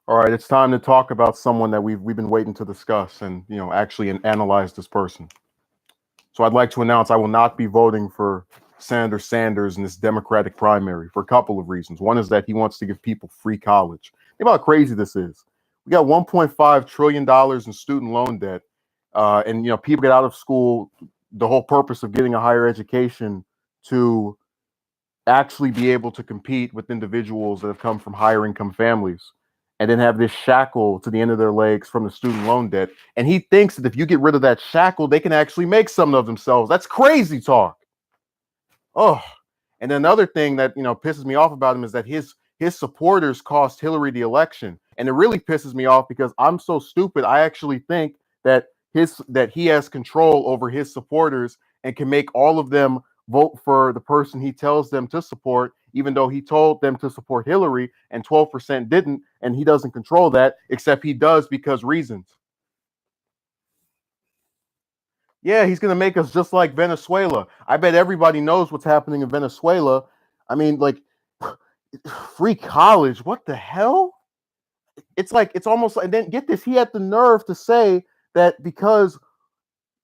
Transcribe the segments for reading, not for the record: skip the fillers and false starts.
All right, it's time to talk about someone that we've been waiting to discuss and actually analyze this person. So I'd like to announce I will not be voting for Senator Sanders in this Democratic primary for a couple of reasons. One is that he wants to give people free college. Think about how crazy this is. We got $1.5 trillion in student loan debt, and people get out of school. The whole purpose of getting a higher education to actually be able to compete with individuals that have come from higher income families and then have this shackle to the end of their legs from the student loan debt. And he thinks that if you get rid of that shackle, they can actually make something of themselves. That's crazy talk. Oh, and another thing that pisses me off about him is that his supporters cost Hillary the election. And it really pisses me off because I'm so stupid. I actually think that he has control over his supporters and can make all of them vote for the person he tells them to support, even though he told them to support Hillary and 12% didn't, and he doesn't control that, except he does because reasons. Yeah, he's going to make us just like Venezuela. I bet everybody knows what's happening in Venezuela. I mean, like, free college. What the hell? It's almost like, and then get this, he had the nerve to say that because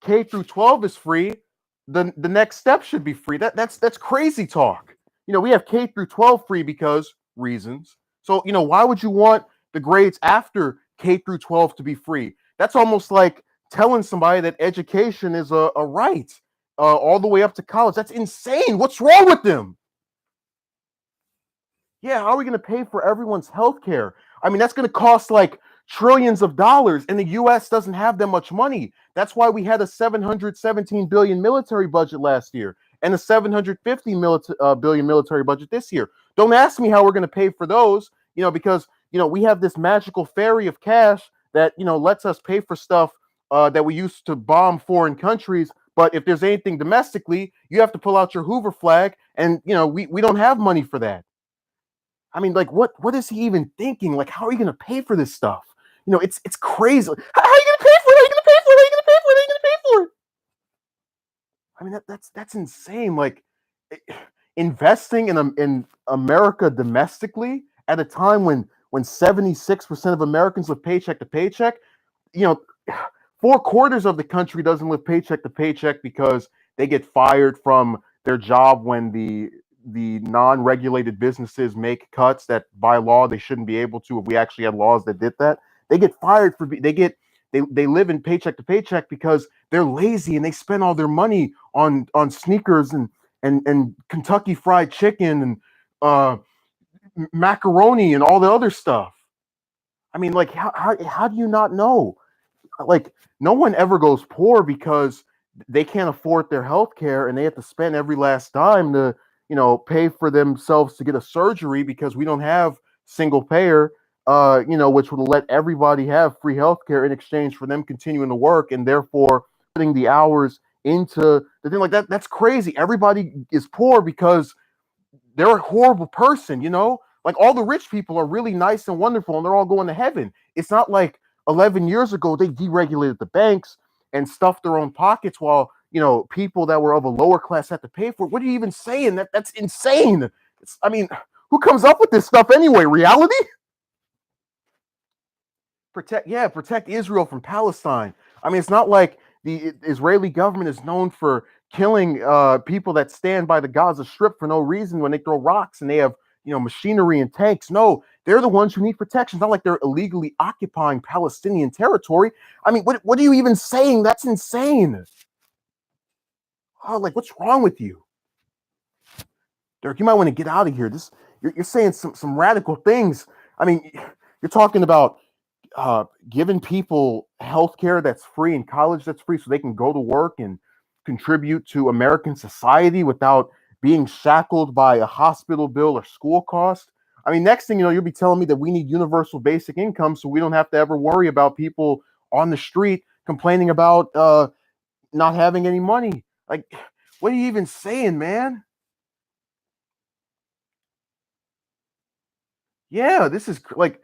K through 12 is free, the next step should be free. That's crazy talk. We have K through 12 free because reasons. So, why would you want the grades after K through 12 to be free? That's almost like telling somebody that education is a right all the way up to college. That's insane. What's wrong with them? Yeah, how are we going to pay for everyone's health care? I mean, that's going to cost like trillions of dollars, and the U.S. doesn't have that much money. That's why we had a 717 billion military budget last year and a 750 billion military budget this year. Don't ask me how we're going to pay for those, because we have this magical fairy of cash that lets us pay for stuff that we used to bomb foreign countries. But if there's anything domestically, you have to pull out your Hoover flag, and we don't have money for that. I mean, like, what is he even thinking? Like, how are you going to pay for this stuff? It's crazy. How are you going to pay for it? How are you going to pay for it? How are you going to pay for it? How are you going to pay for it? I mean, that's insane. Like, investing in America domestically at a time when 76% of Americans live paycheck to paycheck. You know, 4/4 of the country doesn't live paycheck to paycheck because they get fired from their job when the non-regulated businesses make cuts that by law they shouldn't be able to. If we actually had laws that did that, they get fired for they live in paycheck to paycheck because they're lazy and they spend all their money on sneakers and Kentucky Fried Chicken and macaroni and all the other stuff. I mean, like, how do you not know? Like, no one ever goes poor because they can't afford their health care and they have to spend every last dime to pay for themselves to get a surgery because we don't have single payer, which would let everybody have free health care in exchange for them continuing to work and therefore putting the hours into the thing like that. That's crazy. Everybody is poor because they're a horrible person, like all the rich people are really nice and wonderful and they're all going to heaven. It's not like 11 years ago they deregulated the banks and stuffed their own pockets while people that were of a lower class had to pay for it. What are you even saying? That's insane. I mean, who comes up with this stuff anyway? Reality? Protect Israel from Palestine. I mean, it's not like the Israeli government is known for killing people that stand by the Gaza Strip for no reason when they throw rocks and they have machinery and tanks. No, they're the ones who need protection. It's not like they're illegally occupying Palestinian territory. I mean, what are you even saying? That's insane. Oh, like, what's wrong with you, Dirk? You might want to get out of here. You're saying some radical things. I mean, you're talking about giving people health care that's free and college that's free so they can go to work and contribute to American society without being shackled by a hospital bill or school cost. I mean, next thing you know, you'll be telling me that we need universal basic income so we don't have to ever worry about people on the street complaining about not having any money. Like, what are you even saying, man? Yeah, this is like,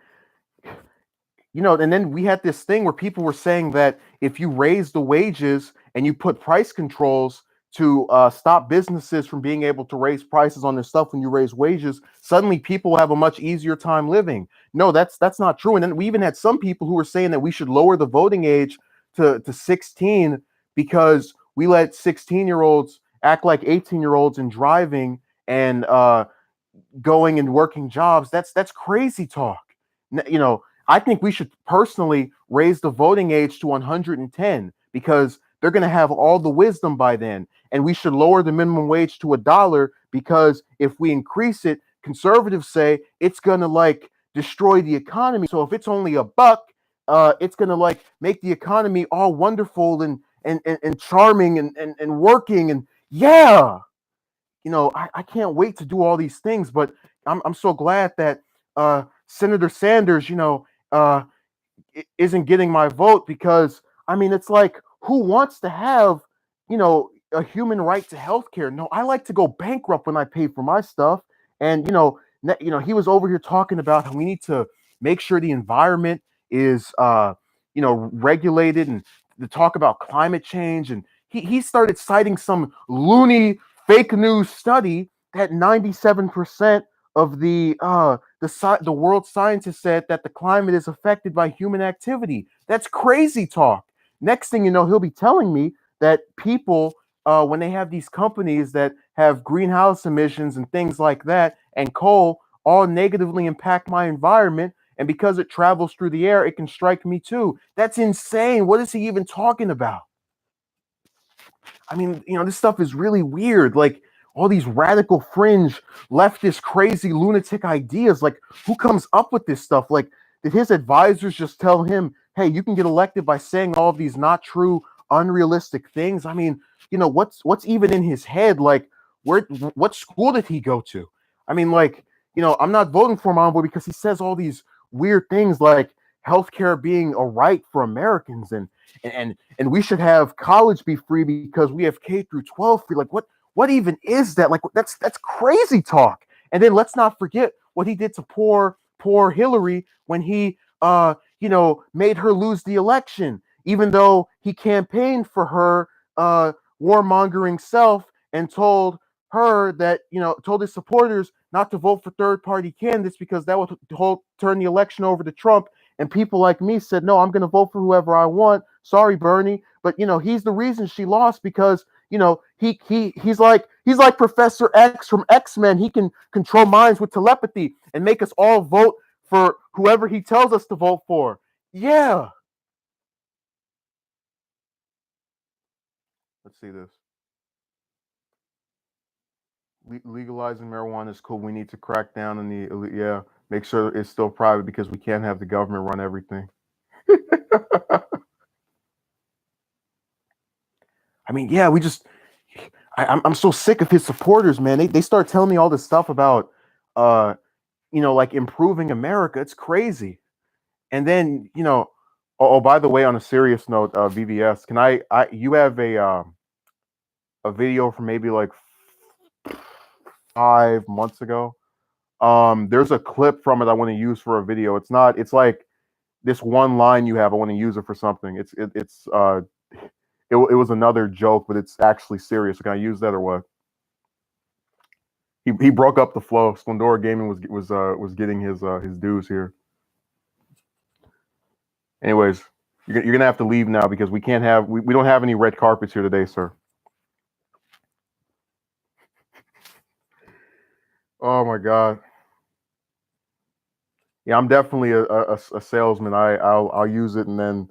and then we had this thing where people were saying that if you raise the wages and you put price controls, to stop businesses from being able to raise prices on their stuff when you raise wages, suddenly people have a much easier time living. No, that's not true. And then we even had some people who were saying that we should lower the voting age to 16 because we let 16-year-olds act like 18-year-olds in driving and going and working jobs. That's crazy talk. You know, I think we should personally raise the voting age to 110 because they're going to have all the wisdom by then. And we should lower the minimum wage to $1 because if we increase it, conservatives say it's going to like destroy the economy. So if it's only $1, it's going to like make the economy all wonderful and charming and working. And yeah, you know, I can't wait to do all these things, but I'm so glad that Senator Sanders, you know, isn't getting my vote because I mean, it's like who wants to have, you know, a human right to health care? No, I like to go bankrupt when I pay for my stuff. And he was over here talking about how we need to make sure the environment is regulated and to talk about climate change. And he started citing some loony fake news study that 97% of the world scientists said that the climate is affected by human activity. That's crazy talk. Next thing you know, he'll be telling me that people, when they have these companies that have greenhouse emissions and things like that, and coal, all negatively impact my environment. And because it travels through the air, it can strike me too. That's insane. What is he even talking about? I mean, this stuff is really weird. Like all these radical fringe leftist crazy lunatic ideas. Like who comes up with this stuff? Like did his advisors just tell him, "Hey, you can get elected by saying all of these not true, unrealistic things"? I mean, what's even in his head? Like what school did he go to? I mean, like, I'm not voting for him on board because he says all these weird things like healthcare being a right for Americans and we should have college be free because we have K through 12 free. Like what even is that? Like that's crazy talk. And then let's not forget what he did to poor Hillary when he made her lose the election, even though he campaigned for her warmongering self and told her that told his supporters not to vote for third party candidates because that would turn the election over to Trump. And people like me said, no, I'm going to vote for whoever I want. Sorry, Bernie, but he's the reason she lost because he's like Professor X from X-Men. He can control minds with telepathy and make us all vote for whoever he tells us to vote for. Yeah. Let's see this. Legalizing marijuana is cool. We need to crack down on the make sure it's still private because we can't have the government run everything. I mean, yeah, I'm so sick of his supporters, man. They start telling me all this stuff about like improving America. It's crazy. And then, oh, by the way, on a serious note, VVS, can you have a video from maybe like 5 months ago. There's a clip from it I want to use for a video. It's like this one line you have. I want to use it for something. It was another joke, but it's actually serious. Can I use that or what? He broke up the flow. Splendora Gaming was getting his dues here. Anyways, you're gonna have to leave now because we don't have any red carpets here today, sir. Oh my God. Yeah, I'm definitely a salesman. I'll use it and then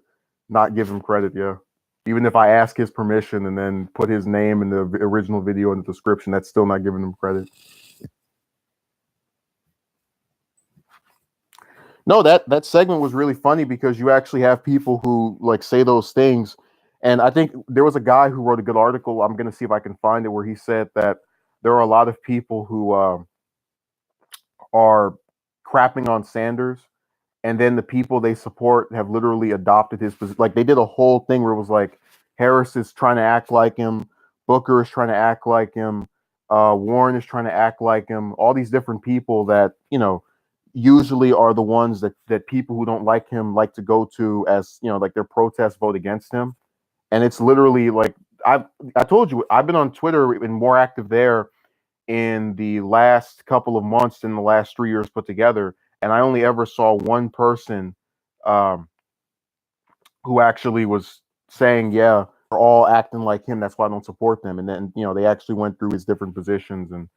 not give him credit. Yeah, even if I ask his permission and then put his name in the original video in the description, that's still not giving him credit. No, that segment was really funny because you actually have people who like say those things, and I think there was a guy who wrote a good article. I'm gonna see if I can find it where he said that there are a lot of people who are crapping on Sanders, and then the people they support have literally adopted his position. Like they did a whole thing where it was like Harris is trying to act like him, Booker is trying to act like him, Warren is trying to act like him. All these different people that usually are the ones that people who don't like him like to go to as like their protest vote against him. And it's literally like I told you I've been on Twitter and more active there in the last couple of months than the last 3 years put together, and I only ever saw one person um, who actually was saying, "Yeah, they're all acting like him. That's why I don't support them." And then they actually went through his different positions and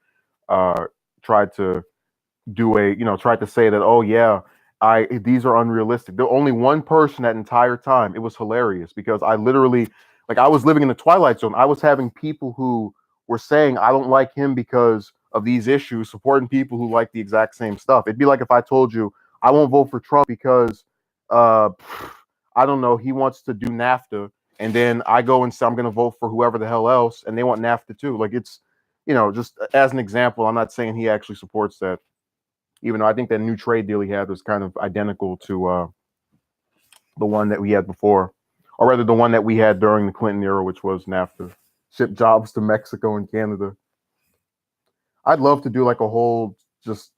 uh, tried to tried to say that, oh yeah, I these are unrealistic. There only one person that entire time. It was hilarious because I literally, like, I was living in the twilight zone. I was having people who were saying I don't like him because of these issues, supporting people who like the exact same stuff. It'd be like if I told you I won't vote for Trump because uh I don't know, he wants to do NAFTA, and then I go and say I'm going to vote for whoever the hell else, and they want NAFTA too. Like, it's, just as an example. I'm not saying he actually supports that, even though I think that new trade deal he had was kind of identical to the one that we had before, or rather the one that we had during the Clinton era, which was NAFTA. Ship jobs to Mexico and Canada. I'd love to do like a whole, just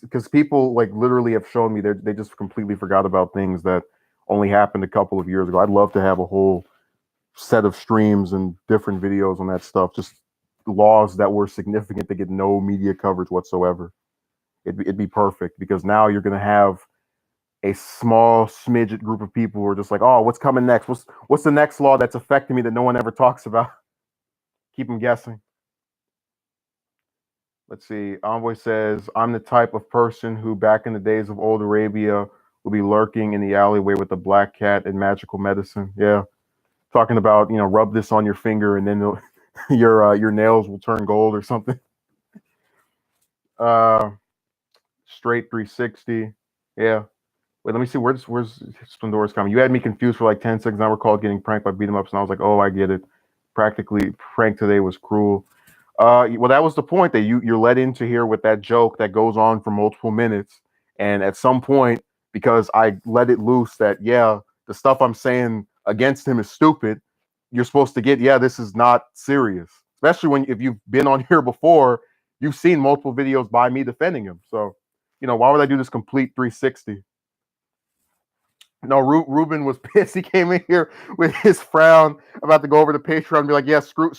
because people like literally have shown me they just completely forgot about things that only happened a couple of years ago. I'd love to have a whole set of streams and different videos on that stuff. Just laws that were significant to get no media coverage whatsoever. It'd be perfect because now you're going to have a small smidget group of people who are just like, oh, what's coming next? What's the next law that's affecting me that no one ever talks about? Keep them guessing. Let's see. Envoy says, I'm the type of person who back in the days of old Arabia will be lurking in the alleyway with a black cat and magical medicine. Yeah. Talking about, rub this on your finger and then your nails will turn gold or something. Straight 360. Yeah. Wait, let me see. Where's Splendora's coming? You had me confused for like 10 seconds. I recall getting pranked by beat 'em ups, and I was like, oh, I get it. Practically, prank today was cruel. Well, that was the point, that you're led into here with that joke that goes on for multiple minutes, and at some point, because I let it loose that, yeah, the stuff I'm saying against him is stupid, you're supposed to get, yeah, this is not serious. Especially if you've been on here before, you've seen multiple videos by me defending him. So, why would I do this complete 360? No, Ruben was pissed. He came in here with his frown, about to go over to Patreon and be like, "Yeah, screw,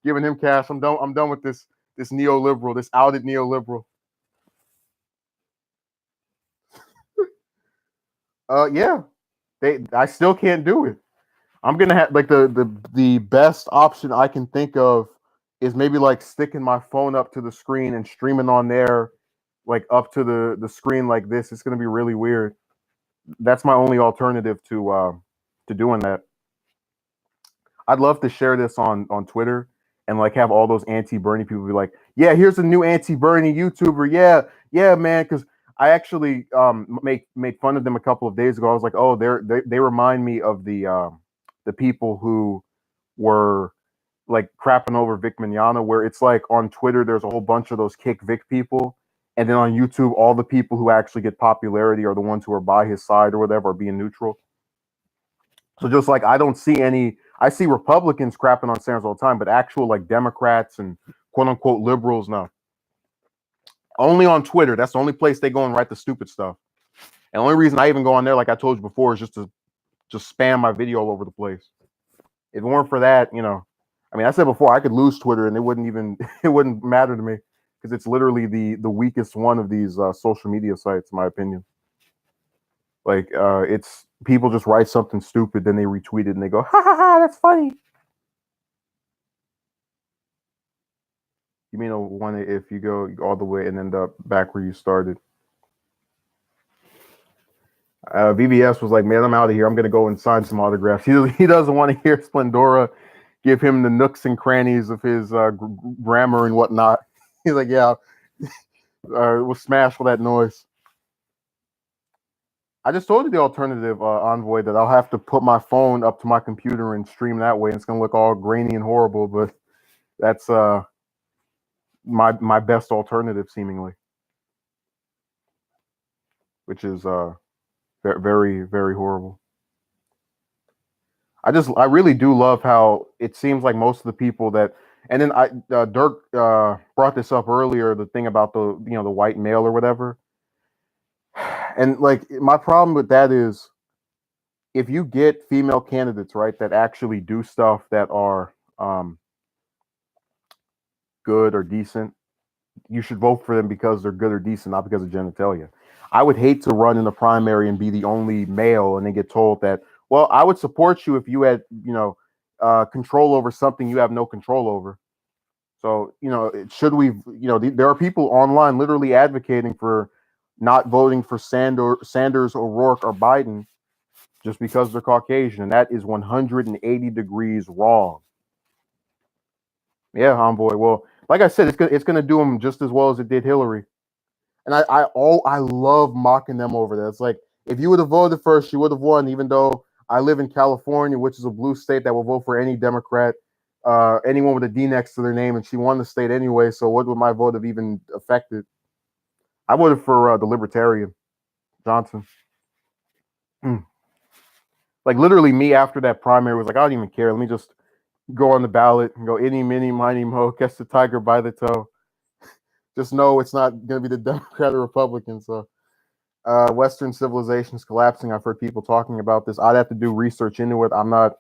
giving him cash. I'm done. I'm done with this neoliberal, this outed neoliberal." Yeah, I still can't do it. I'm gonna have like the best option I can think of is maybe like sticking my phone up to the screen and streaming on there, like up to the screen like this. It's gonna be really weird. That's my only alternative to doing that. I'd love to share this on Twitter and like have all those anti-Bernie people be like, "Yeah, here's a new anti-Bernie YouTuber. Yeah, yeah, man." Because I actually made fun of them a couple of days ago. I was like, "Oh, they remind me of the people who were like crapping over Vic Mignogna, where it's like on Twitter there's a whole bunch of those kick Vic people, and then on YouTube all the people who actually get popularity are the ones who are by his side or whatever, or being neutral." So just like I see Republicans crapping on Sanders all the time, but actual like Democrats and quote unquote liberals, no. Only on Twitter. That's the only place they go and write the stupid stuff. And the only reason I even go on there, like I told you before, is just to spam my video all over the place. If it weren't for that, I mean, I said before I could lose Twitter and it wouldn't matter to me, because it's literally the weakest one of these social media sites, in my opinion. Like, it's people just write something stupid, then they retweet it and they go, "Ha ha ha, that's funny." You mean a one if you go all the way and end up back where you started? VBS was like, "Man, I'm out of here. I'm gonna go and sign some autographs." He doesn't want to hear Splendora give him the nooks and crannies of his grammar and whatnot. He's like, "Yeah, we'll smash for that noise." I just told you the alternative, Envoy, that I'll have to put my phone up to my computer and stream that way. And it's gonna look all grainy and horrible, but that's my best alternative, seemingly, which is very, very horrible. I really do love how it seems like most of the people that, and then Dirk brought this up earlier, the thing about the white male or whatever, and like my problem with that is, if you get female candidates, right, that actually do stuff that are good or decent, you should vote for them because they're good or decent, not because of genitalia. I would hate to run in the primary and be the only male and then get told that, well, I would support you if you had, control over something you have no control over. So, should we, there are people online literally advocating for not voting for Sanders, O'Rourke, or Biden just because they're Caucasian. And that is 180 degrees wrong. Yeah, homeboy. Well, like I said, it's gonna do them just as well as it did Hillary. And I love mocking them over that. It's like if you would have voted first, you would have won. Even though I live in California, which is a blue state that will vote for any Democrat, anyone with a D next to their name, and she won the state anyway. So what would my vote have even affected? I voted for the Libertarian Johnson. Like literally, me after that primary was like, I don't even care. Let me just go on the ballot and go any, mini, miny, mo, catch the tiger by the toe. Just know it's not going to be the Democrat or Republican. So, Western civilization is collapsing. I've heard people talking about this. I'd have to do research into it. I'm not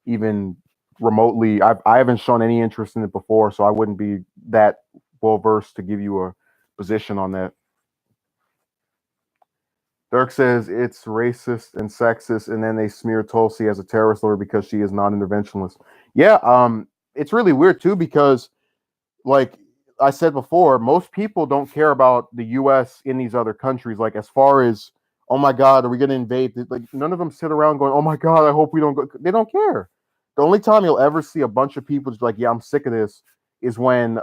even remotely. I haven't shown any interest in it before, so I wouldn't be that well versed to give you a position on that. Dirk says it's racist and sexist, and then they smear Tulsi as a terrorist lawyer because she is non-interventionist. Yeah, it's really weird too because, like I said before, most people don't care about the U.S. in these other countries. Like as far as, oh my God, are we going to invade? Like none of them sit around going, oh my God, I hope we don't go. They don't care. The only time you'll ever see a bunch of people just like, yeah, I'm sick of this, is when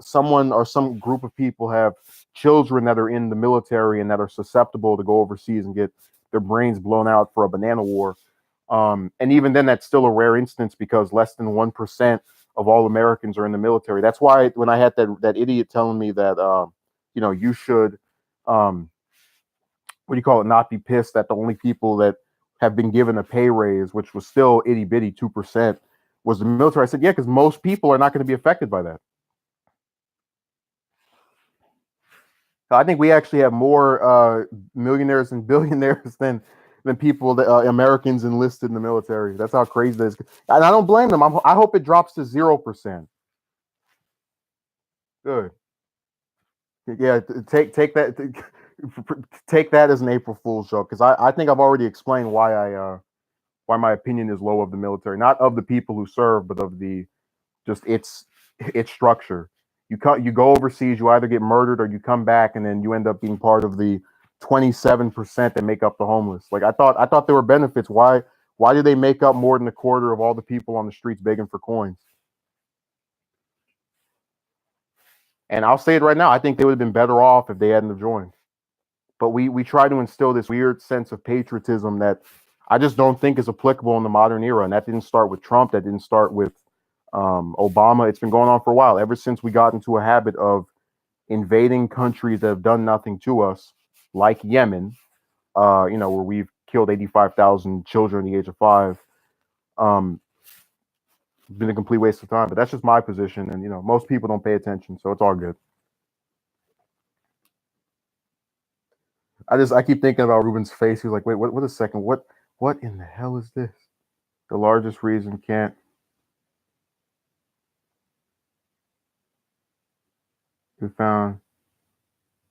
someone or some group of people have children that are in the military and that are susceptible to go overseas and get their brains blown out for a banana war. And even then, that's still a rare instance because less than 1% of all Americans are in the military. That's why when I had that idiot telling me that, you should, what do you call it, not be pissed that the only people that have been given a pay raise, which was still itty bitty 2%, was the military. I said, yeah, because most people are not going to be affected by that. I think we actually have more millionaires and billionaires than people that Americans enlisted in the military. That's how crazy that is, and I don't blame them. I hope it drops to 0%. Good. Yeah, take that take that as an April Fool's joke because I think I've already explained why my opinion is low of the military, not of the people who serve, but of the just its structure. You go overseas, you either get murdered or you come back, and then you end up being part of the 27% that make up the homeless. Like I thought there were benefits. Why do they make up more than a quarter of all the people on the streets begging for coins? And I'll say it right now, I think they would have been better off if they hadn't have joined. But we try to instill this weird sense of patriotism that I just don't think is applicable in the modern era. And that didn't start with Trump. That didn't start with Obama. It's been going on for a while, ever since we got into a habit of invading countries that have done nothing to us, like Yemen, where we've killed 85,000 children at the age of 5. It's been a complete waste of time. But that's just my position. And, most people don't pay attention. So it's all good. I keep thinking about Ruben's face. He's like, wait, what a second. What in the hell is this? The largest reason can't be found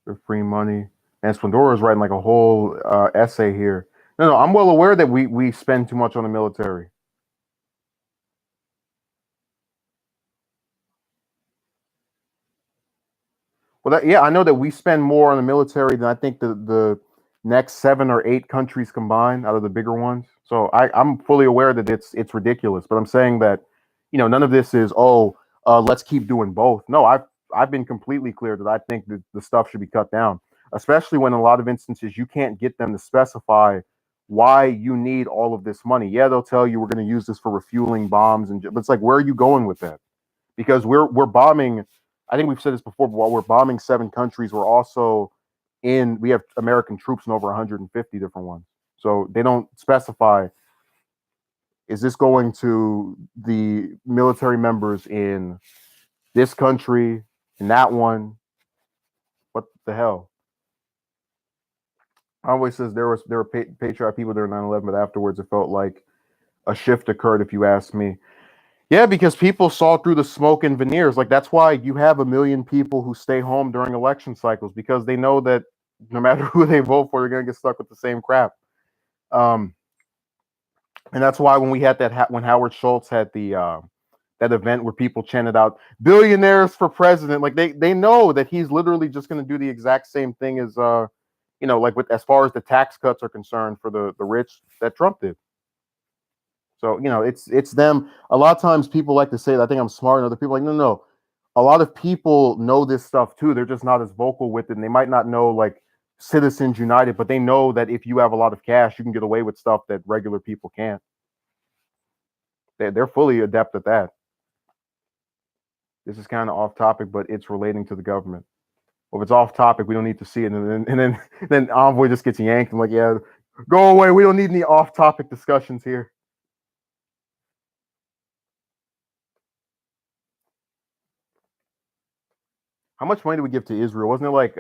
for free money. And Splendora is writing like a whole essay here. No, I'm well aware that we spend too much on the military. Well, yeah, I know that we spend more on the military than I think the next 7 or 8 countries combined out of the bigger ones. So I'm fully aware that it's ridiculous. But I'm saying that none of this is let's keep doing both. No, I've been completely clear that I think that the stuff should be cut down, especially when in a lot of instances you can't get them to specify why you need all of this money. Yeah, they'll tell you we're going to use this for refueling bombs, but it's like, where are you going with that? Because we're bombing. I think we've said this before, but while we're bombing 7 countries, we have American troops in over 150 different ones. So they don't specify, is this going to the military members in this country, in that one? What the hell? Always says there were patriotic people during 9/11, but afterwards it felt like a shift occurred. If you ask me, yeah, because people saw through the smoke and veneers. Like that's why you have a million people who stay home during election cycles because they know that no matter who they vote for, they're gonna get stuck with the same crap. Um, and that's why when we had when Howard Schultz had the that event where people chanted out "billionaires for president," like they know that he's literally just going to do the exact same thing as like with as far as the tax cuts are concerned for the rich that Trump did. So it's them. A lot of times people like to say that I think I'm smart, and other people are like no. A lot of people know this stuff too. They're just not as vocal with it, and they might not know like Citizens United, but they know that if you have a lot of cash, you can get away with stuff that regular people can't. They're fully adept at that. This is kind of off topic, but it's relating to the government. Well, if it's off topic, we don't need to see it, and then Envoy just gets yanked. I'm like, yeah, go away. We don't need any off topic discussions here. How much money did we give to Israel? Wasn't it like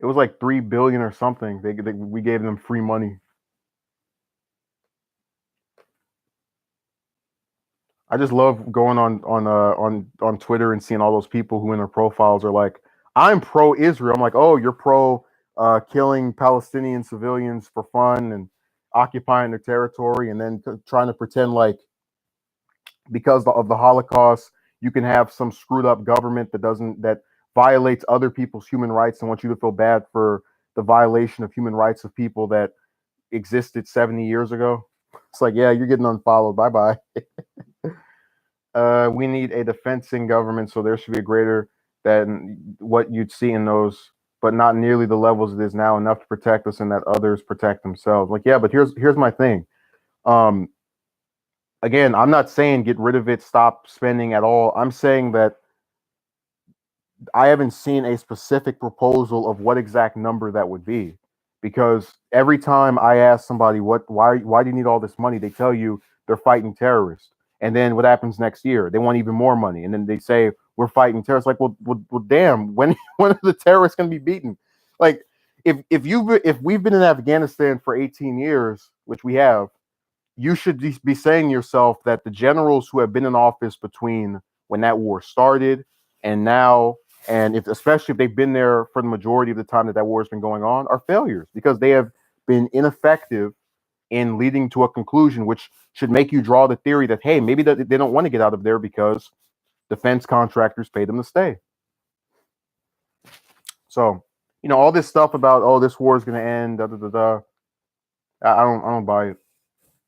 it was like 3 billion or something? We gave them free money. I just love going on Twitter and seeing all those people who in their profiles are like, "I'm pro Israel." I'm like, "Oh, you're pro killing Palestinian civilians for fun and occupying their territory, and then trying to pretend like because of the Holocaust, you can have some screwed up government that violates other people's human rights and wants you to feel bad for the violation of human rights of people that existed 70 years ago." It's like, yeah, you're getting unfollowed. Bye bye. We need a defensing government, so there should be a greater than what you'd see in those, but not nearly the levels it is now, enough to protect us and that others protect themselves. Like, yeah, but here's my thing. Um, Again, I'm not saying get rid of it, stop spending at all. I'm saying that I haven't seen a specific proposal of what exact number that would be. Because every time I ask somebody why do you need all this money, they tell you they're fighting terrorists. And then what happens next year? They want even more money. And then they say we're fighting terrorists. Like, well damn, when are the terrorists gonna be beaten? Like if we've been in Afghanistan for 18 years, which we have, you should be saying to yourself that the generals who have been in office between when that war started and now, and if especially if they've been there for the majority of the time that war has been going on, are failures because they have been ineffective in leading to a conclusion, which should make you draw the theory that hey, maybe that they don't want to get out of there because defense contractors paid them to stay. So all this stuff about this war is going to end, da da da da. I don't buy it.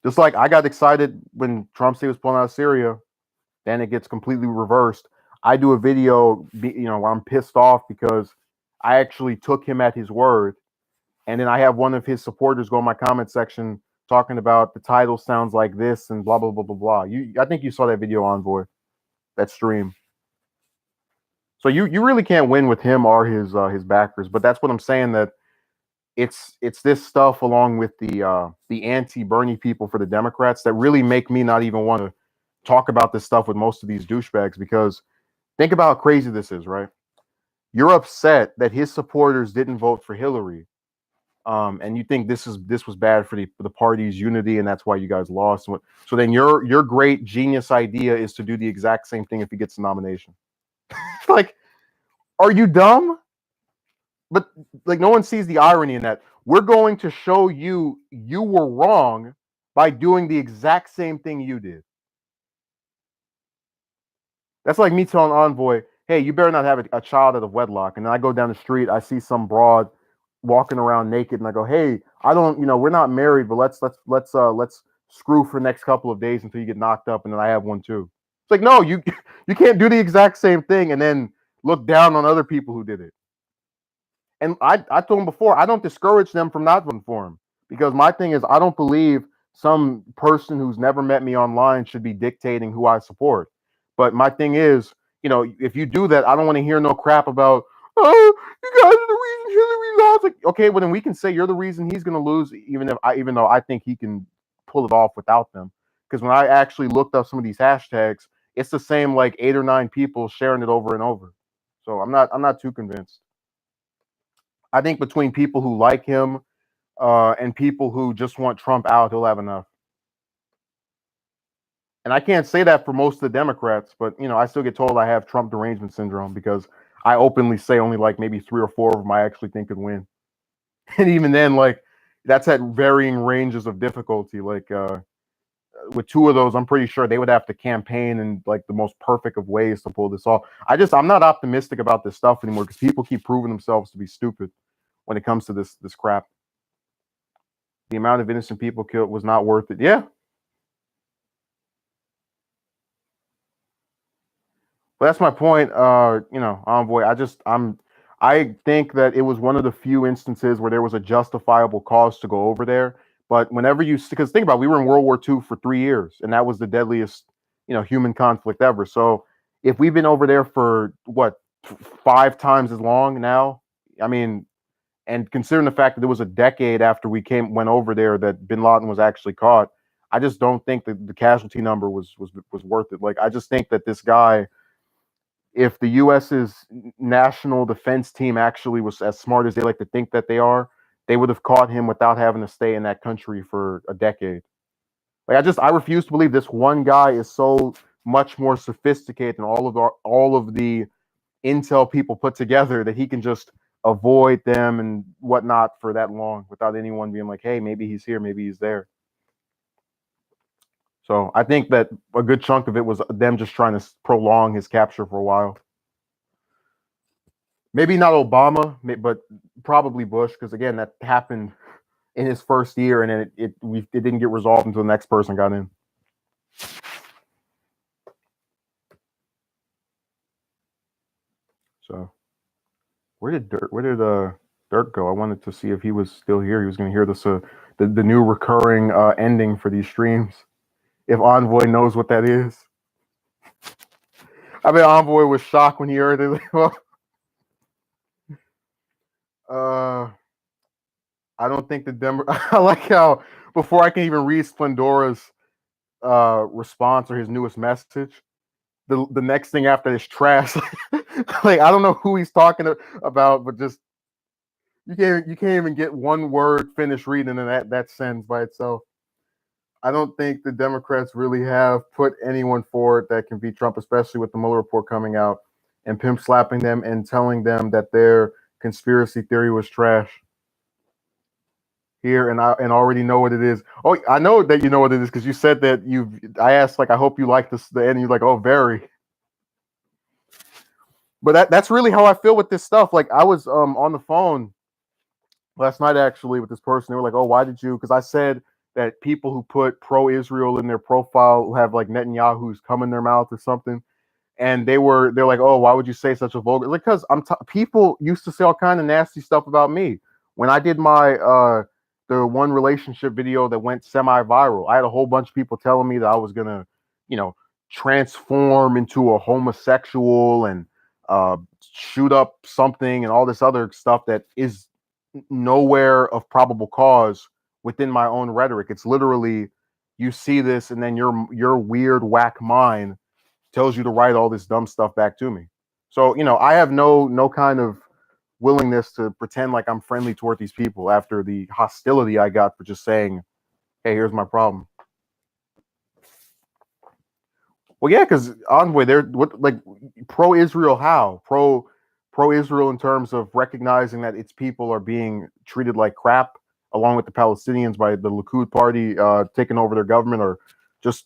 Just like I got excited when Trump said he was pulling out of Syria, then it gets completely reversed. I do a video, where I'm pissed off because I actually took him at his word, and then I have one of his supporters go in my comment section talking about the title sounds like this and blah blah blah blah blah. I think you saw that video, Envoy, that stream. So you really can't win with him or his backers, but that's what I'm saying, that it's this stuff along with the anti-Bernie people for the Democrats that really make me not even want to talk about this stuff with most of these douchebags, because think about how crazy this is, right? You're upset that his supporters didn't vote for Hillary, and you think this was bad for the party's unity, and that's why you guys lost. So then your great genius idea is to do the exact same thing if he gets the nomination. Like, are you dumb? But like, no one sees the irony in that. We're going to show you were wrong by doing the exact same thing you did. That's like me telling Envoy, hey, you better not have a child out of wedlock. And then I go down the street, I see some broad walking around naked, and I go, hey, I don't, we're not married, but let's screw for the next couple of days until you get knocked up, and then I have one too. It's like, no, you you can't do the exact same thing and then look down on other people who did it. And I told him before, I don't discourage them from not voting for him, because my thing is, I don't believe some person who's never met me online should be dictating who I support. But my thing is, if you do that, I don't want to hear no crap about, oh, you guys are the reason Hillary lost. Like, okay, well then we can say you're the reason he's going to lose, even though I think he can pull it off without them. Because when I actually looked up some of these hashtags, it's the same like 8 or 9 people sharing it over and over. So I'm not too convinced. I think between people who like him and people who just want Trump out, he'll have enough. And I can't say that for most of the Democrats, but I still get told I have Trump derangement syndrome because I openly say only like maybe 3 or 4 of them I actually think could win. And even then, like that's at varying ranges of difficulty. Like with 2 of those, I'm pretty sure they would have to campaign in like the most perfect of ways to pull this off. I'm not optimistic about this stuff anymore because people keep proving themselves to be stupid when it comes to this crap. The amount of innocent people killed was not worth it. Yeah. But that's my point. Envoy. I think that it was one of the few instances where there was a justifiable cause to go over there. But whenever because think about it, we were in World War II for 3 years, and that was the deadliest, human conflict ever. So if we've been over there for what 5 times as long now, I mean, and considering the fact that it was a decade after we went over there that Bin Laden was actually caught, I just don't think that the casualty number was worth it. Like I just think that this guy, if the US's national defense team actually was as smart as they like to think that they are, they would have caught him without having to stay in that country for a decade. Like I refuse to believe this one guy is so much more sophisticated than all of the intel people put together that he can just avoid them and whatnot for that long without anyone being like, hey, maybe he's here, maybe he's there. So I think that a good chunk of it was them just trying to prolong his capture for a while. Maybe not Obama, but probably Bush, because again, that happened in his first year, and then it didn't get resolved until the next person got in. So, where did Dirk go? I wanted to see if he was still here. He was going to hear this the new recurring ending for these streams. If Envoy knows what that is, I bet Envoy was shocked when he heard it. I don't think I like how before I can even read Splendora's response or his newest message, the next thing after is trash. Like I don't know who he's talking about, but just you can't even get one word finished reading in that sentence by itself. I don't think the Democrats really have put anyone forward that can beat Trump, especially with the Mueller report coming out and pimp slapping them and telling them that their conspiracy theory was trash. Here and I already know what it is. Oh, I know that you know what it is because you said that I asked like I hope you like this the end. You're like, oh, very. But that's really how I feel with this stuff. Like I was on the phone last night actually with this person. They were like, oh, why did you? Because I said that people who put pro-Israel in their profile have like Netanyahu's cum in their mouth or something. And they're like, oh, why would you say such a vulgar? Like, because people used to say all kind of nasty stuff about me when I did my the one relationship video that went semi-viral. I had a whole bunch of people telling me that I was gonna, transform into a homosexual and shoot up something and all this other stuff that is nowhere of probable cause within my own rhetoric. It's literally you see this and then your weird whack mind tells you to write all this dumb stuff back to me. So, I have no kind of willingness to pretend like I'm friendly toward these people after the hostility I got for just saying, hey, here's my problem. Well, yeah, because Envoy, they're like pro-Israel how? Pro-Israel in terms of recognizing that its people are being treated like crap, along with the Palestinians by the Likud party taking over their government, or just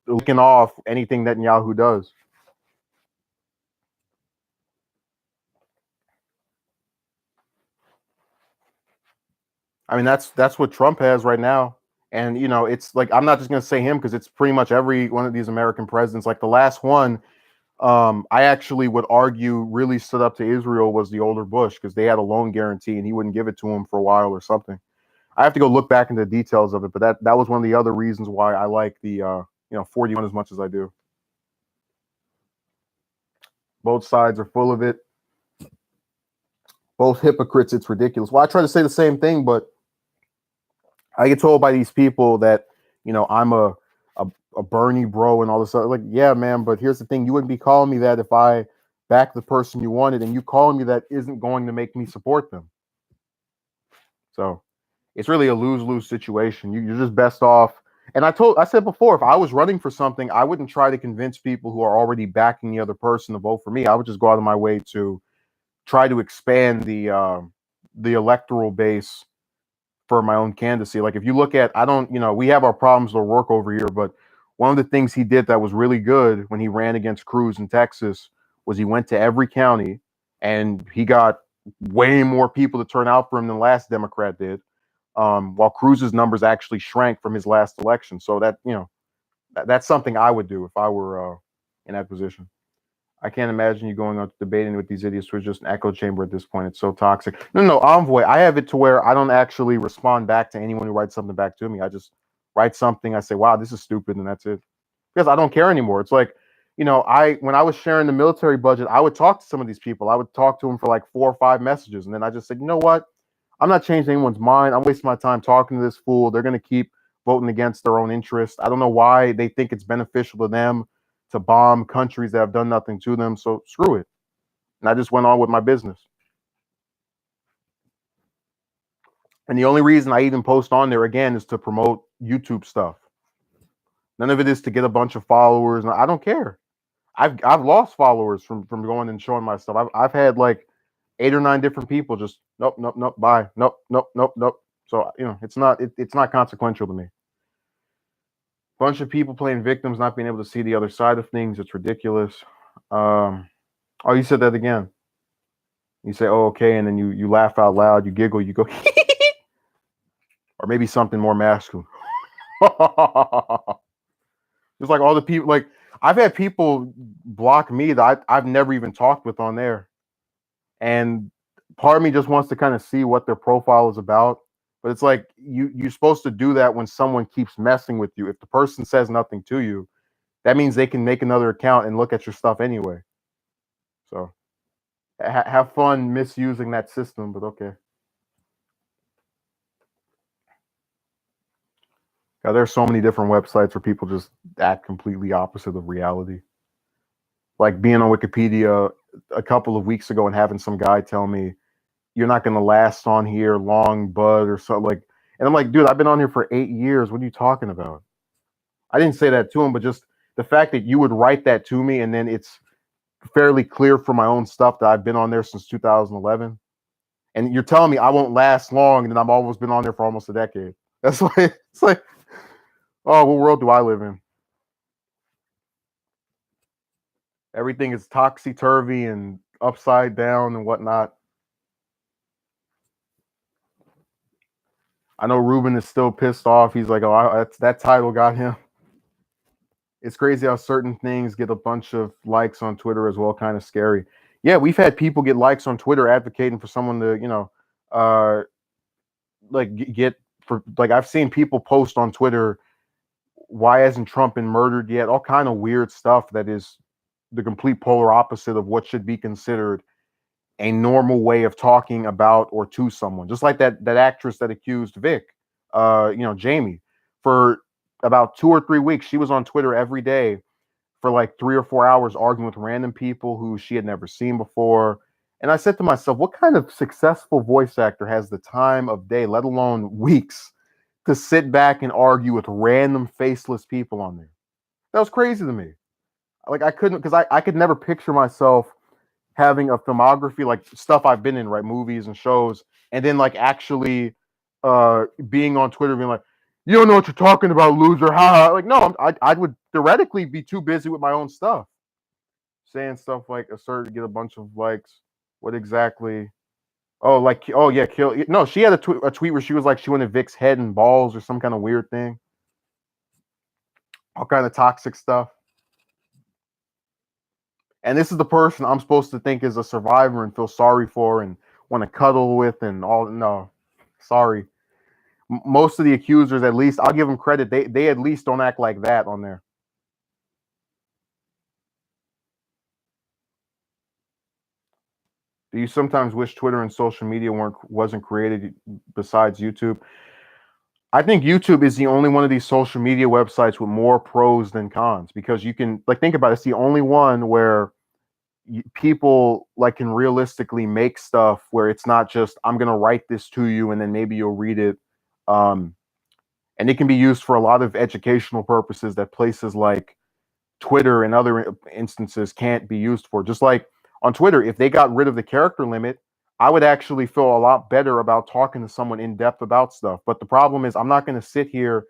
looking off anything Netanyahu does. I mean, that's what Trump has right now. And it's like I'm not just gonna say him because it's pretty much every one of these American presidents. Like the last one, I actually would argue really stood up to Israel was the older Bush because they had a loan guarantee and he wouldn't give it to him for a while or something. I have to go look back into the details of it, but that was one of the other reasons why I like the 41 as much as I do. Both sides are full of it. Both hypocrites. It's ridiculous. Well, I try to say the same thing, but I get told by these people that I'm a Bernie bro and all this other. Like, yeah, man, but here's the thing: you wouldn't be calling me that if I back the person you wanted, and you calling me that isn't going to make me support them. So, It's really a lose-lose situation. You're just best off. And I said before, if I was running for something, I wouldn't try to convince people who are already backing the other person to vote for me. I would just go out of my way to try to expand the electoral base for my own candidacy. Like if you look at, I don't, we have our problems at work over here, but one of the things he did that was really good when he ran against Cruz in Texas was he went to every county and he got way more people to turn out for him than the last Democrat did. While Cruz's numbers actually shrank from his last election. So that, that's something I would do if I were in that position. I can't imagine you going out debating with these idiots who are just an echo chamber at this point. It's so toxic. No, Envoy. I have it to where I don't actually respond back to anyone who writes something back to me. I just write something. I say, "Wow, this is stupid," and that's it. Because I don't care anymore. It's like, when I was sharing the military budget, I would talk to some of these people. I would talk to them for like 4 or 5 messages, and then I just said, you know what? I'm not changing anyone's mind. I'm wasting my time talking to this fool. They're going to keep voting against their own interest. I don't know why they think it's beneficial to them to bomb countries that have done nothing to them. So screw it. And I just went on with my business. And the only reason I even post on there again is to promote YouTube stuff. None of it is to get a bunch of followers. I don't care. I've lost followers from going and showing my stuff. I've had like 8 or 9 different people just nope, bye, nope. So it's not consequential to me. Bunch of people playing victims, not being able to see the other side of things. It's ridiculous. Oh, you said that again. You say, oh, okay, and then you laugh out loud, you giggle, you go, or maybe something more masculine. Just like all the people, like I've had people block me that I've never even talked with on there. And part of me just wants to kind of see what their profile is about. But it's like you're supposed to do that when someone keeps messing with you. If the person says nothing to you, that means they can make another account and look at your stuff anyway. So have fun misusing that system, but okay. Yeah, there's so many different websites where people just act completely opposite of reality. Like being on Wikipedia a couple of weeks ago and having some guy tell me, you're not going to last on here long, bud, or something like. And I'm like, dude, I've been on here for 8 years. What are you talking about? I didn't say that to him, but just the fact that you would write that to me, and then it's fairly clear for my own stuff that I've been on there since 2011, and you're telling me I won't last long, and then I've almost been on there for almost a decade. That's like it's like, oh, what world do I live in? Everything is topsy-turvy and upside down and whatnot. I know Ruben is still pissed off. He's like, oh, that title got him. It's crazy how certain things get a bunch of likes on Twitter as well. Kind of scary. Yeah, we've had people get likes on Twitter advocating for someone to, like get for like I've seen people post on Twitter, why hasn't Trump been murdered yet? All kind of weird stuff that is the complete polar opposite of what should be considered a normal way of talking about or to someone. Just like that actress that accused Vic, Jamie, for about 2 or 3 weeks. She was on Twitter every day for like 3 or 4 hours arguing with random people who she had never seen before. And I said to myself, what kind of successful voice actor has the time of day, let alone weeks, to sit back and argue with random faceless people on there? That was crazy to me. Like I couldn't, because I could never picture myself having a filmography, like stuff I've been in, right, movies and shows, and then like actually being on Twitter being like, you don't know what you're talking about, loser, ha. Like, no, I would theoretically be too busy with my own stuff, saying stuff like assert to get a bunch of likes. What exactly? Oh, like, oh yeah, kill. No, she had a tweet where she was like, she wanted Vic's head and balls or some kind of weird thing. All kind of toxic stuff. And this is the person I'm supposed to think is a survivor and feel sorry for and want to cuddle with and all. No, sorry. Most of the accusers, at least, I'll give them credit. They at least don't act like that on there. Do you sometimes wish Twitter and social media wasn't created besides YouTube? I think YouTube is the only one of these social media websites with more pros than cons, because you can, like, think about it. It's the only one where people like can realistically make stuff where it's not just I'm gonna write this to you and then maybe you'll read it. Um, and it can be used for a lot of educational purposes that places like Twitter and other instances can't be used for. Just like on Twitter, if they got rid of the character limit, I would actually feel a lot better about talking to someone in depth about stuff. But the problem is, I'm not going to sit here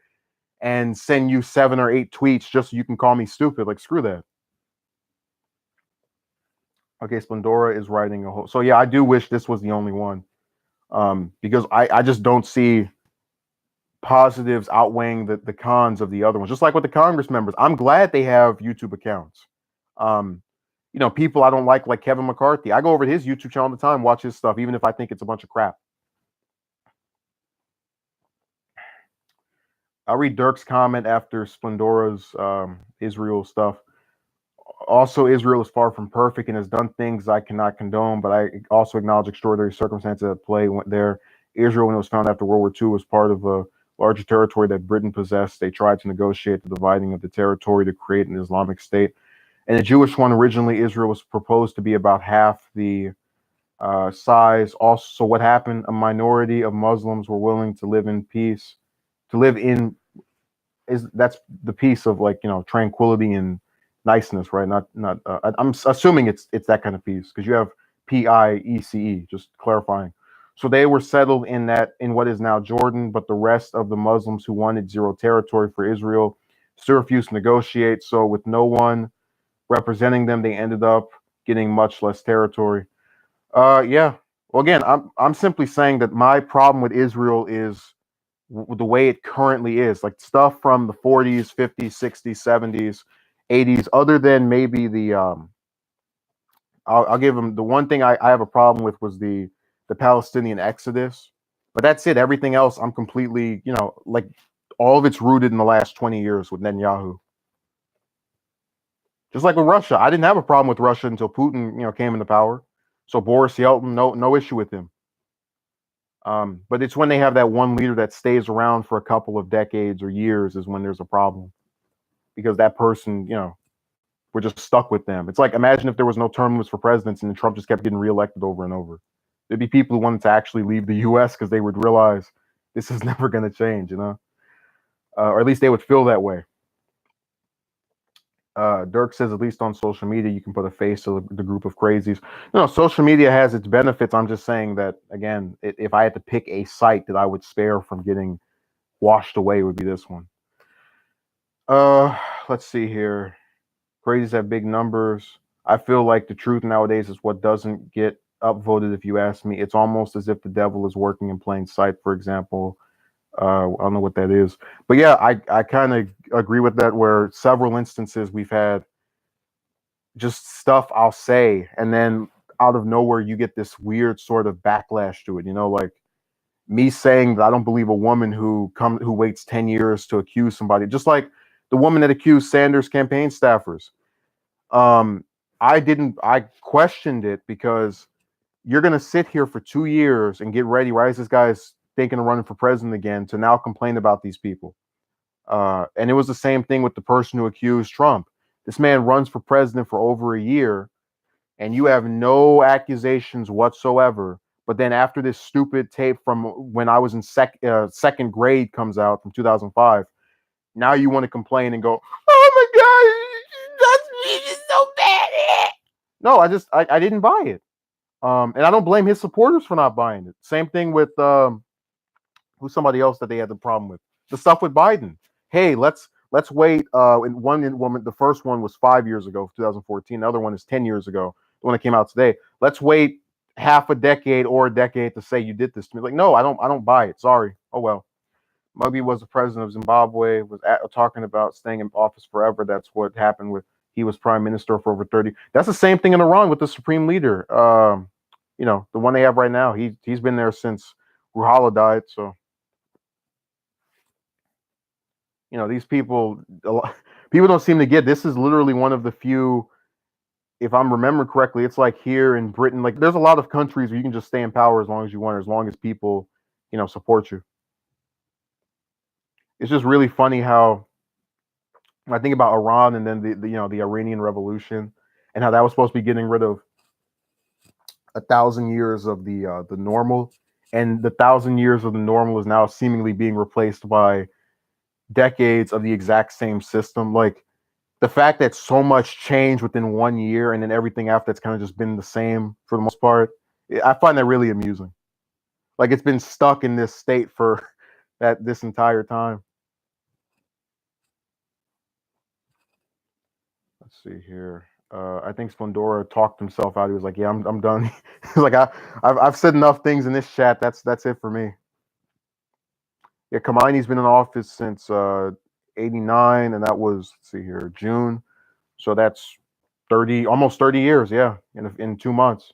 and send you 7 or 8 tweets just so you can call me stupid. Like, screw that. Okay, Splendora is writing a whole. So yeah, I do wish this was the only one, because I just don't see positives outweighing the cons of the other ones. Just like with the Congress members, I'm glad they have YouTube accounts. Um, people I don't like Kevin McCarthy. I go over to his YouTube channel all the time, watch his stuff, even if I think it's a bunch of crap. I'll read Dirk's comment after Splendora's Israel stuff. Also, Israel is far from perfect and has done things I cannot condone, but I also acknowledge extraordinary circumstances at play there. Israel, when it was founded after World War II, was part of a larger territory that Britain possessed. They tried to negotiate the dividing of the territory to create an Islamic state. And the Jewish one, originally, Israel was proposed to be about half the size. Also, so what happened? A minority of Muslims were willing to live in peace, to live in that's the peace of, like, tranquility and niceness, right? Not. I'm assuming it's that kind of peace, because you have PIECE, just clarifying. So they were settled in what is now Jordan, but the rest of the Muslims who wanted zero territory for Israel still refused to negotiate. So with no one representing them, they ended up getting much less territory. Yeah. Well, again, I'm simply saying that my problem with Israel is the way it currently is, like stuff from the 40s, 50s, 60s, 70s, 80s, other than maybe I'll give them the one thing I have a problem with was the Palestinian exodus, but that's it. Everything else I'm completely, like, all of it's rooted in the last 20 years with Netanyahu. Just like with Russia, I didn't have a problem with Russia until Putin, came into power. So Boris Yeltsin, no issue with him. But it's when they have that one leader that stays around for a couple of decades or years is when there's a problem, because that person, we're just stuck with them. It's like, imagine if there was no term limits for presidents and then Trump just kept getting reelected over and over. There'd be people who wanted to actually leave the U.S. because they would realize this is never going to change, or at least they would feel that way. Dirk says, at least on social media, you can put a face to the group of crazies. Social media has its benefits. I'm just saying that, again, if I had to pick a site that I would spare from getting washed away, it would be this one. Let's see here. Crazies have big numbers. I feel like the truth nowadays is what doesn't get upvoted, if you ask me. It's almost as if the devil is working in plain sight, for example. I don't know what that is, but yeah, I kind of agree with that, where several instances we've had just stuff I'll say, and then out of nowhere you get this weird sort of backlash to it, like me saying that I don't believe a woman who waits 10 years to accuse somebody, just like the woman that accused Sanders campaign staffers. I questioned it, because you're going to sit here for 2 years and get ready, right, as this guy's thinking of running for president again, to now complain about these people. And it was the same thing with the person who accused Trump. This man runs for president for over a year, and you have no accusations whatsoever. But then after this stupid tape from when I was in second grade comes out from 2005, now you want to complain and go, "Oh my God, that's me, so bad." No, I didn't buy it. And I don't blame his supporters for not buying it. Same thing with who's somebody else that they had the problem with. The stuff with Biden. Hey, let's wait. The first one was 5 years ago, 2014. The other one is 10 years ago, the one that came out today. Let's wait half a decade or a decade to say you did this to me. Like, no, I don't buy it. Sorry. Oh well. Mugabe was the president of Zimbabwe, was talking about staying in office forever. That's what happened with, he was prime minister for over 30. That's the same thing in Iran with the supreme leader. The one they have right now. He's been there since Ruhollah died. So, these people don't seem to get, this is literally one of the few, if I'm remembering correctly, it's like here in Britain, like there's a lot of countries where you can just stay in power as long as you want, as long as people, support you. It's just really funny how, when I think about Iran and then the Iranian Revolution, and how that was supposed to be getting rid of 1,000 years of the normal, and the 1,000 years of the normal is now seemingly being replaced by decades of the exact same system. Like the fact that so much changed within 1 year and then everything after that's kind of just been the same for the most part, I find that really amusing. Like it's been stuck in this state for this entire time. Let's see here. I think Splendora talked himself out. He was like, "Yeah, I'm done." He's like, I've said enough things in this chat. That's it for me." Yeah, Khomeini's been in office since '89, and that was, let's see here, June. So that's 30, almost 30 years. Yeah, in 2 months.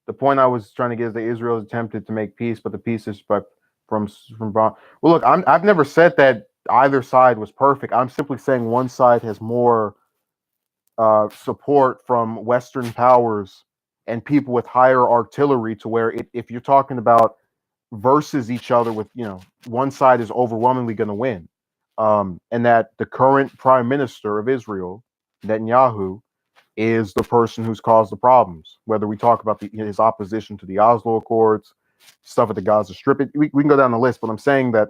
The point I was trying to get is that Israel has attempted to make peace, but the peace is from. Well, look, I've never said that either side was perfect. I'm simply saying one side has more support from Western powers and people with higher artillery, to where if you're talking about versus each other with, one side is overwhelmingly going to win, and that the current prime minister of Israel, Netanyahu, is the person who's caused the problems. Whether we talk about his opposition to the Oslo Accords, stuff at the Gaza Strip, we can go down the list. But I'm saying that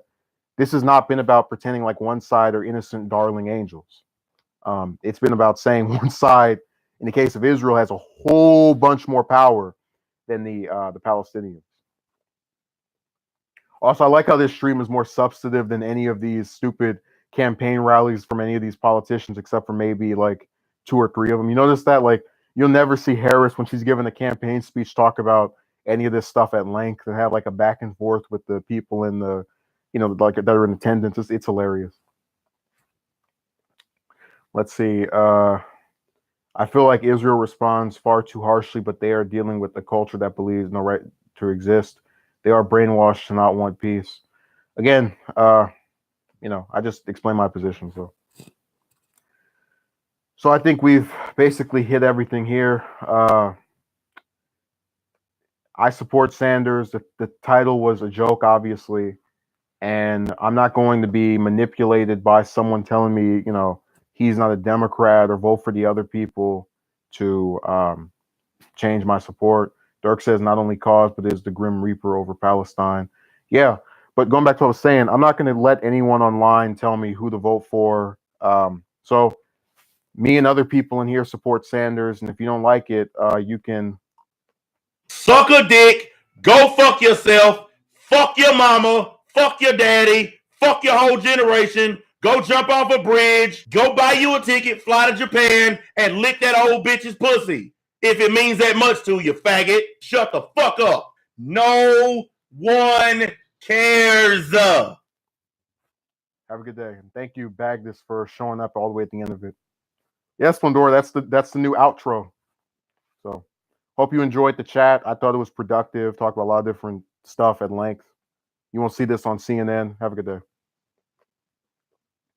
this has not been about pretending like one side are innocent, darling angels. It's been about saying one side, in the case of Israel, has a whole bunch more power than the Palestinians. Also, I like how this stream is more substantive than any of these stupid campaign rallies from any of these politicians, except for maybe like 2 or 3 of them. You notice that, like, you'll never see Harris when she's giving a campaign speech talk about any of this stuff at length and have like a back and forth with the people in the, like that are in attendance. It's hilarious. Let's see. I feel like Israel responds far too harshly, but they are dealing with a culture that believes no right to exist. They are brainwashed to not want peace. Again, I just explained my position. So I think we've basically hit everything here. I support Sanders. The title was a joke, obviously, and I'm not going to be manipulated by someone telling me, he's not a Democrat or vote for the other people to change my support. Dirk says not only cause, but is the Grim Reaper over Palestine. Yeah, but going back to what I was saying, I'm not going to let anyone online tell me who to vote for. So me and other people in here support Sanders, and if you don't like it, you can suck a dick, go fuck yourself, fuck your mama, fuck your daddy, fuck your whole generation, go jump off a bridge, go buy you a ticket, fly to Japan, and lick that old bitch's pussy. If it means that much to you, faggot, shut the fuck up. No one cares. Have a good day. And thank you, Bagdis, for showing up all the way at the end of it. Yes, Pandora, that's the new outro. So hope you enjoyed the chat. I thought it was productive. Talked about a lot of different stuff at length. You won't see this on CNN. Have a good day.